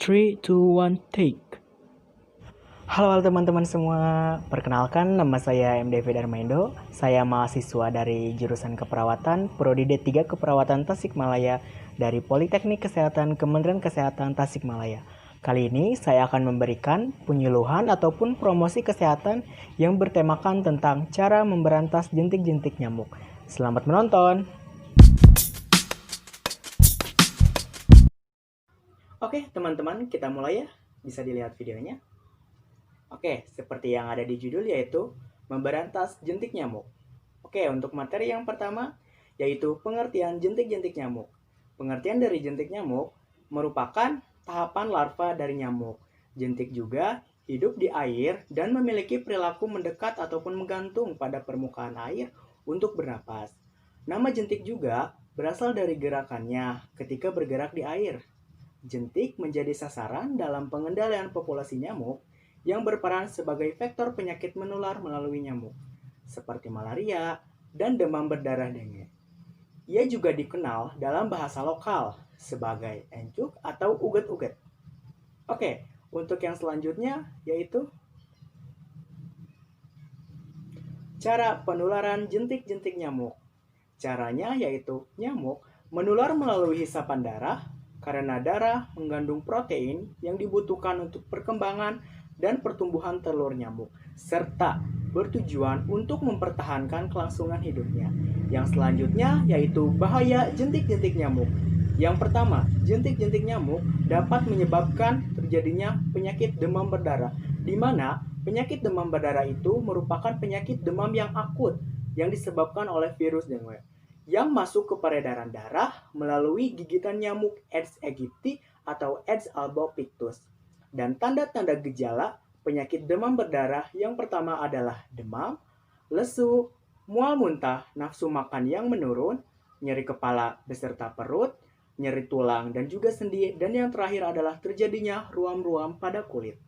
3, 2, 1, take. Halo teman-teman semua, perkenalkan nama saya MDV Darmaindo. Saya mahasiswa dari jurusan keperawatan, Prodi D3 Keperawatan Tasikmalaya dari Politeknik Kesehatan Kementerian Kesehatan Tasikmalaya. Kali ini saya akan memberikan penyuluhan ataupun promosi kesehatan yang bertemakan tentang cara memberantas jentik-jentik nyamuk. Selamat menonton! Oke teman-teman, kita mulai ya. Bisa dilihat videonya. Oke, seperti yang ada di judul yaitu memberantas jentik nyamuk. Oke, untuk materi yang pertama yaitu pengertian jentik-jentik nyamuk. Pengertian dari jentik nyamuk merupakan tahapan larva dari nyamuk. Jentik juga hidup di air dan memiliki perilaku mendekat ataupun menggantung pada permukaan air untuk bernapas. Nama jentik juga berasal dari gerakannya ketika bergerak di air. Jentik menjadi sasaran dalam pengendalian populasi nyamuk yang berperan sebagai vektor penyakit menular melalui nyamuk, seperti malaria dan demam berdarah dengue. Ia juga dikenal dalam bahasa lokal sebagai encuk atau uget-uget. Oke, untuk yang selanjutnya yaitu cara penularan jentik-jentik nyamuk. Caranya yaitu nyamuk menular melalui hisapan darah karena darah mengandung protein yang dibutuhkan untuk perkembangan dan pertumbuhan telur nyamuk, serta bertujuan untuk mempertahankan kelangsungan hidupnya. Yang selanjutnya yaitu bahaya jentik-jentik nyamuk. Yang pertama, jentik-jentik nyamuk dapat menyebabkan terjadinya penyakit demam berdarah, di mana penyakit demam berdarah itu merupakan penyakit demam yang akut yang disebabkan oleh virus dengue, yang masuk ke peredaran darah melalui gigitan nyamuk Aedes aegypti atau Aedes albopictus. Dan tanda-tanda gejala penyakit demam berdarah yang pertama adalah demam, lesu, mual muntah, nafsu makan yang menurun, nyeri kepala beserta perut, nyeri tulang dan juga sendi, dan yang terakhir adalah terjadinya ruam-ruam pada kulit.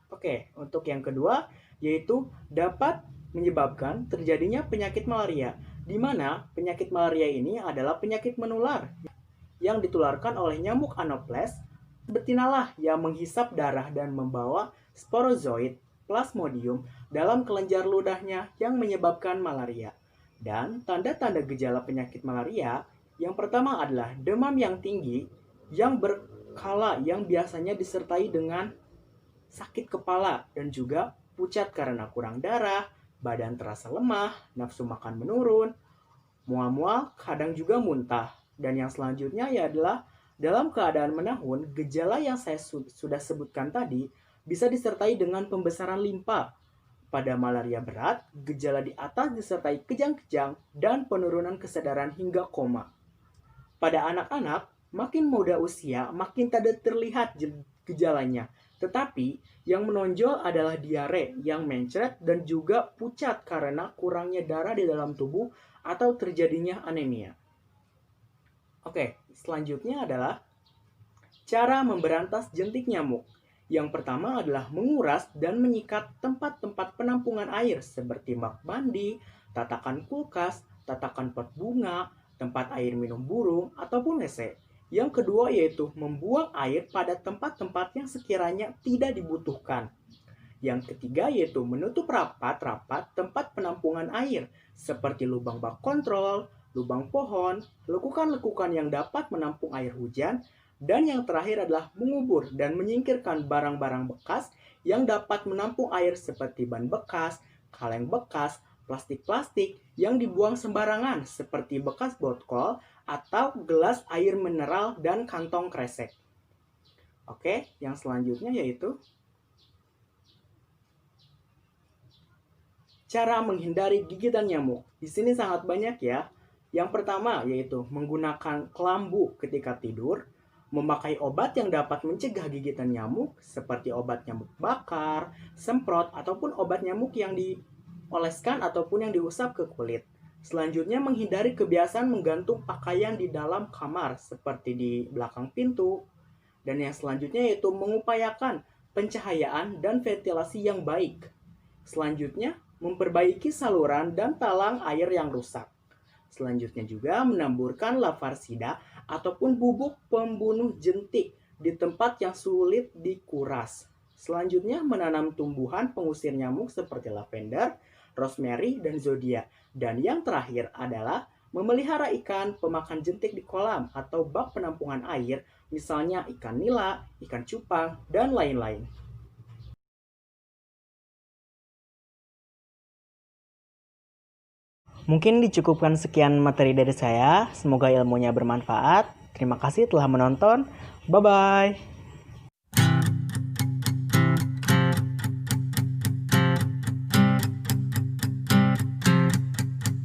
Oke, untuk yang kedua yaitu dapat menyebabkan terjadinya penyakit malaria, di mana penyakit malaria ini adalah penyakit menular yang ditularkan oleh nyamuk Anopheles betinalah yang menghisap darah dan membawa sporozoid plasmodium dalam kelenjar ludahnya yang menyebabkan malaria. Dan tanda-tanda gejala penyakit malaria yang pertama adalah demam yang tinggi yang berkala yang biasanya disertai dengan sakit kepala dan juga pucat karena kurang darah, badan terasa lemah, nafsu makan menurun, mual-mual, kadang juga muntah. Dan yang selanjutnya adalah dalam keadaan menahun, gejala yang saya sudah sebutkan tadi bisa disertai dengan pembesaran limpa. Pada malaria berat, gejala di atas disertai kejang-kejang dan penurunan kesadaran hingga koma. Pada anak-anak, makin muda usia, makin tidak terlihat gejalanya. Tetapi yang menonjol adalah diare yang mencret dan juga pucat karena kurangnya darah di dalam tubuh atau terjadinya anemia. Oke, selanjutnya adalah cara memberantas jentik nyamuk. Yang pertama adalah menguras dan menyikat tempat-tempat penampungan air seperti bak mandi, tatakan kulkas, tatakan pot bunga, tempat air minum burung, ataupun WC. Yang kedua yaitu membuang air pada tempat-tempat yang sekiranya tidak dibutuhkan. Yang ketiga yaitu menutup rapat-rapat tempat penampungan air seperti lubang bak kontrol, lubang pohon, lekukan-lekukan yang dapat menampung air hujan, dan yang terakhir adalah mengubur dan menyingkirkan barang-barang bekas yang dapat menampung air seperti ban bekas, kaleng bekas, plastik-plastik yang dibuang sembarangan seperti bekas botol atau gelas air mineral dan kantong kresek. Oke, yang selanjutnya yaitu cara menghindari gigitan nyamuk. Di sini sangat banyak ya. Yang pertama yaitu menggunakan kelambu ketika tidur, memakai obat yang dapat mencegah gigitan nyamuk seperti obat nyamuk bakar, semprot, ataupun obat nyamuk yang dioleskan ataupun yang diusap ke kulit. Selanjutnya menghindari kebiasaan menggantung pakaian di dalam kamar seperti di belakang pintu. Dan yang selanjutnya yaitu mengupayakan pencahayaan dan ventilasi yang baik. Selanjutnya memperbaiki saluran dan talang air yang rusak. Selanjutnya juga menamburkan lavarsida ataupun bubuk pembunuh jentik di tempat yang sulit dikuras. Selanjutnya menanam tumbuhan pengusir nyamuk seperti lavender, rosemary, dan zodiak. Dan yang terakhir adalah memelihara ikan pemakan jentik di kolam atau bak penampungan air, misalnya ikan nila, ikan cupang, dan lain-lain. Mungkin dicukupkan sekian materi dari saya. Semoga ilmunya bermanfaat. Terima kasih telah menonton. Bye bye.